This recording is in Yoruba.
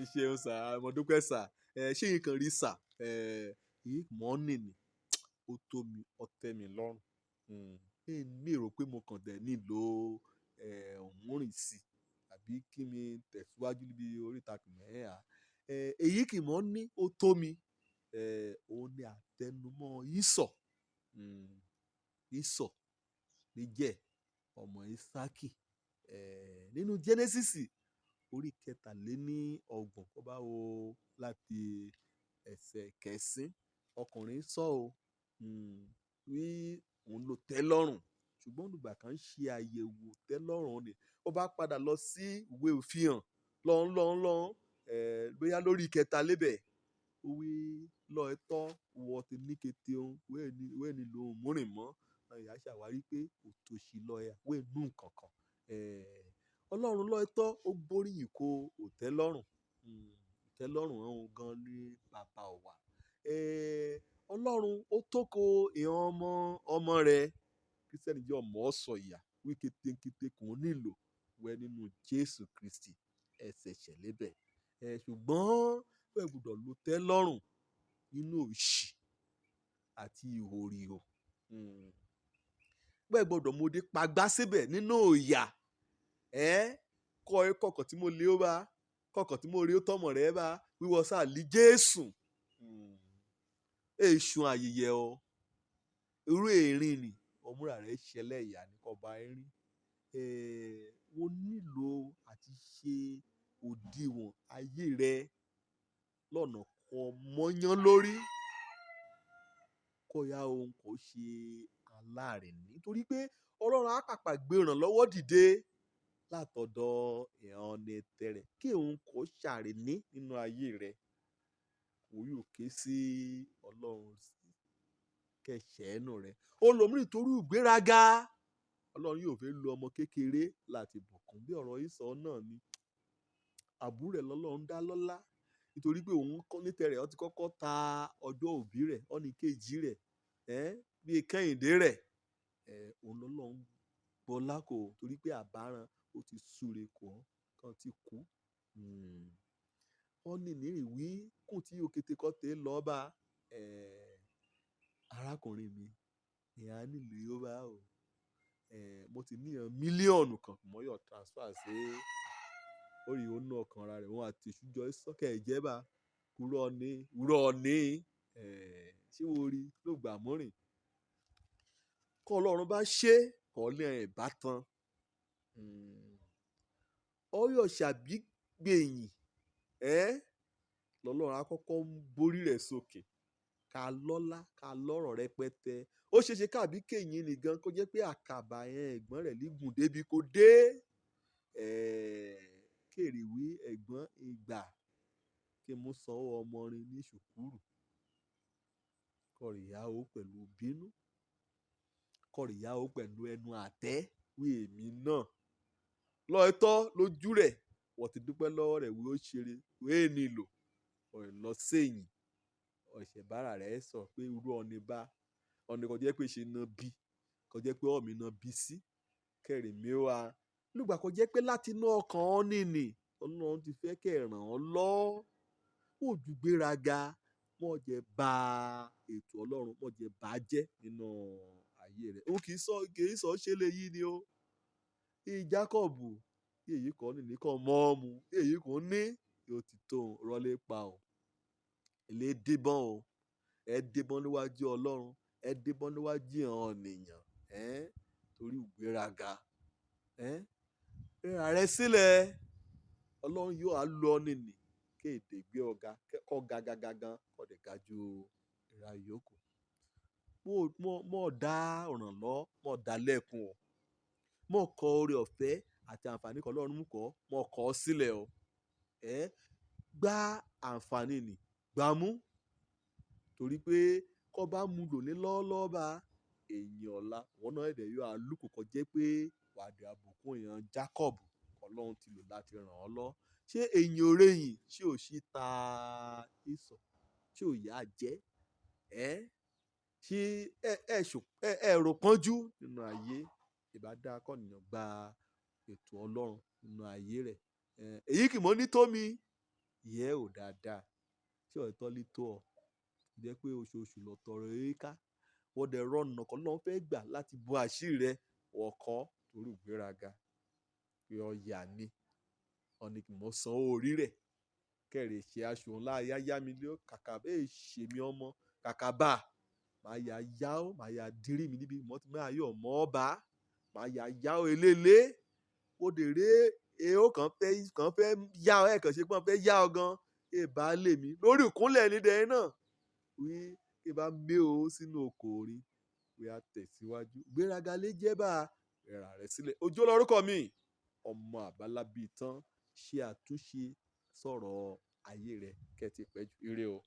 Ìṣeun sà, mo dúpẹ́ sà. Ṣé yín kan rí sà? Èyí mọ́nì ni ó tó mi, ó tẹ́ mi lọ́rùn. Mi rò pé mo kàn dẹ̀ nílò òmùrìn sí àbí kí mi tẹ̀síwájú níbi oríta kìmẹ́à. Èyí Kìmọ ní ó tó mi. Òun ni àtẹnumọ́ Ísọ̀. Ísọ̀ ní jẹ́ ọmọ Ísákì. Nínú Jẹ́nẹ́sísì orí 23 kó bá wo láti ẹsẹ̀ kẹsìn, ọkùnrin sọ o wí òun ló tẹ́ lọ́rùn, ṣùgbọ́n olùgbà kan ṣe àyẹ̀wò tẹ́ lọ́rùn ni ó bá padà lọ sí ìwé Òfihàn lọ́n bóyá lórí 3 lébẹ̀ ó wí lọ ẹtọ́ wọ ti ní kété ohun wẹ́ẹ̀ ni lo múrìn mọ́ ìyá ṣàwárí pé òtòṣì lọ ẹ̀ wẹ́ẹ̀ nù kankan. Ọlọ́run lọ ẹtọ́ ó gbóríyìn kó òtẹ́lọ́rùn. Ìtẹ́lọ́rùn ọ̀hún gan ni bàbá ọ̀wà. Ọlọ́run ó tóko ìhàn ọmọ rẹ̀. Kírísítẹ́nì jẹ́ ọmọ ọ̀sọ̀ ìyà wí kétékété kò nílò wẹ́ nínú Jésù Kristi ẹsẹ̀ ṣẹ̀lẹ́bẹ̀. Ṣùgbọ́n bẹ́ẹ̀ gbọ́dọ̀ ló tẹ́ lọ́rùn nínú òṣì àti ìhòrìhò. Bẹ́ẹ̀ gbọ́dọ̀ mo dé pagbá síbẹ̀ nínú òyà. Kọ̀ọ̀kan tí mo lé ó bá kọ̀ọ̀kan tí mo rí ó tọ́mọ̀ rẹ̀ bá wíwọ sáà lí Jésù. Èṣù àyẹyẹ ọ irú èrin ni ọmúra rẹ̀ ṣẹlẹ̀ ìyá ní kọba erin. Mo nílò àti ṣe òdiwọ̀n ayé rẹ lọ́nà kan mọ́yán lórí kọ́ya ohun kò ṣe aláàrẹ̀ nítorí pé Ọlọ́run á pàpà gbé ìrànlọ́wọ́ dìde látọ̀dọ̀ ìhànnì tẹ̀rẹ̀ kí òun kò ṣàrẹ̀ nínú ayé rẹ. Kò yóò ké sí Ọlọ́run kẹ̀ṣẹ́ ẹnu rẹ. Olòmíràn torí ìgbéraga Ọlọ́run yóò fẹ́ lo ọmọ kékeré láti bùkún bí ọ̀rọ̀ Ísọ̀ náà ni. Àbúrò rẹ̀ lọ́lọ́run dá lọ́lá nítorí pé òun ní tẹ̀rẹ̀ ó ti kọ́kọ́ ta ọjọ́ òbí rẹ̀ ọ́nì kejì rẹ̀ bíi Kẹ́hìndé rẹ̀. Òun lọ́lọ́run gbọ́lá kò torí pé àbáràn ó ti súre kọ́ kan ti kú. Ọ́nì nírìwí kùn tí òkété kọ́ tẹ́ lọ́ bá arákùnrin mi ìyá nílùú yóò bá o. Mo ti níyàn mílíọ̀nù kan mọ́yọ̀ transfer sí orí òun ọkàn ara rẹ̀ wọn àti ìṣújọ́ sọ́kẹ̀ ìjẹ́bà kúrọ́ ní ṣé wo rí ló gbà mọ́rìn. Kọ́ Ọlọ́run bá ṣe kọ́ lé ẹ̀ bá tán. Ọyọ̀ ṣàbígbèyìn lọ́lọ́run àkọ́kọ́ ń borí rẹ̀ sókè ká lọ́lá ká lọ́rọ̀ rẹpẹtẹ. Ó ṣeéṣe káàbí kéyìn nìgan kó jẹ́ pé àkàbà ẹ̀gbọ́n rẹ̀ lígùn débi kó dé. Kèrè wí ẹ̀gbọ́n ìgbà kí mo sọ ọmọ rin ní ṣùkúrù. Kọ̀rìyáwó pẹ̀lú bínú. Kọ̀rìyáwó pẹ̀lú ẹnu àtẹ́ wí èmi náà. Lọ́ọ̀tọ́ lójú rẹ̀ wọ́n ti dúpẹ́ lọ́wọ́ rẹ̀ wí ó ṣeré wé nílò ọ̀rẹ́ lọ sẹ́yìn. Ọ̀ṣẹ̀ bára rẹ̀ sọ pé irú ọ̀nì bá ọ̀nì kan jẹ́ pé ṣe na bí kan jẹ́ pé ọ̀mì na bí sí kẹrin mi wá. Nígbà kan jẹ́ pé láti inú ọkàn ọ́ nìní Ọlọ́run ti fẹ́ kẹ́ ràn ọ́ lọ́. Ó ju gbéraga mọ́ jẹ́ bá ètò Ọlọ́run mọ́ jẹ́ bá jẹ́ nínú ayé rẹ̀. Ó kì í sọ ṣe lè yí ni o. Jákọ́bù èyí kan nìní kan mọ́ ọ mu èyí kan ní yóò ti tó rọlé pa o. Ilé dìbọn o. Ẹ dìbọn níwájú Ọlọ́run. Ẹ dìbọn níwájú àwọn ènìyàn. Torí ìgbéraga. Rẹ́ra rẹ sílẹ̀. Ọlọ́run yóò á lọ nìní kéde gbé ọ̀gá kọ́ gàgàgàgàn kọ́ dẹ̀ ga ju ìra yòókù. Mọ̀ dá ọ̀ràn lọ́ mọ̀ dá lẹ́kùn o. Mọ̀ kọ oore ọ̀fẹ́ àti àǹfààní kan Ọlọ́run mú kọ́ mọ̀ kọ́ sílẹ̀ o. Gba àǹfààní nì gbámú torí pé kọ́ bá mú lò ní lọ́ọ́lọ́ọ́ bá èèyàn ọ̀la wọn náà ẹ̀dẹ̀ yóò alùpùpù kọ́ jẹ́ pé wàdí àbùkù èèyàn Jákọ́bù Ọlọ́run ti lò láti ràn ọ́ lọ. Ṣé èèyàn orèyìn ṣé ò sí ta Ísọ̀ ṣé ò yá jẹ́ ṣé ẹ rò pọ́njú nínú ayé ìbá dá kọ́nìyàn gba ètò Ọlọ́run nínú ayé rẹ̀. Èyí Kìmọ ní Tómi yẹ̀ ò dáadáa ṣé ọ̀tọ́ lè tó ọ jẹ́ pé oṣooṣù lọ tọrọ èéká wọ́n dẹ̀ rọ̀nà kan lọ́n fẹ́ gbà láti bo àṣírí rẹ̀ ọ̀kọ́ torí ìgbéraga pé ọ̀yà ni ọ̀nì Kìmọ san orí rẹ̀ kẹrì ṣe aṣọ ńlá yáyá mi lé kàkà bẹ́ẹ̀ ṣe mi ọmọ kàkà bá máa yà yá ó máa yà dírí mi níbi mọ́ ti máa yọ̀ mọ́ ọba máa yà yá ó eléle ó dèrè èèó kan fẹ́ yá ọ ẹ̀kan ṣe pọ́n fẹ́ yá ọ gan èèbá lè mi lórí ìkúnlẹ̀ nídẹ̀ẹ́ náà wí kí bá mé o sínú oko orí wí á tẹ̀síwájú gbéraga lé jẹ́ bá rẹ̀rà rẹ̀ sílẹ̀ ojú lórúkọ mi ọmọ àbálábí tán ṣe àtúnṣe sọ̀rọ̀ ayé rẹ̀ kẹ́tì pẹ́jù ire o.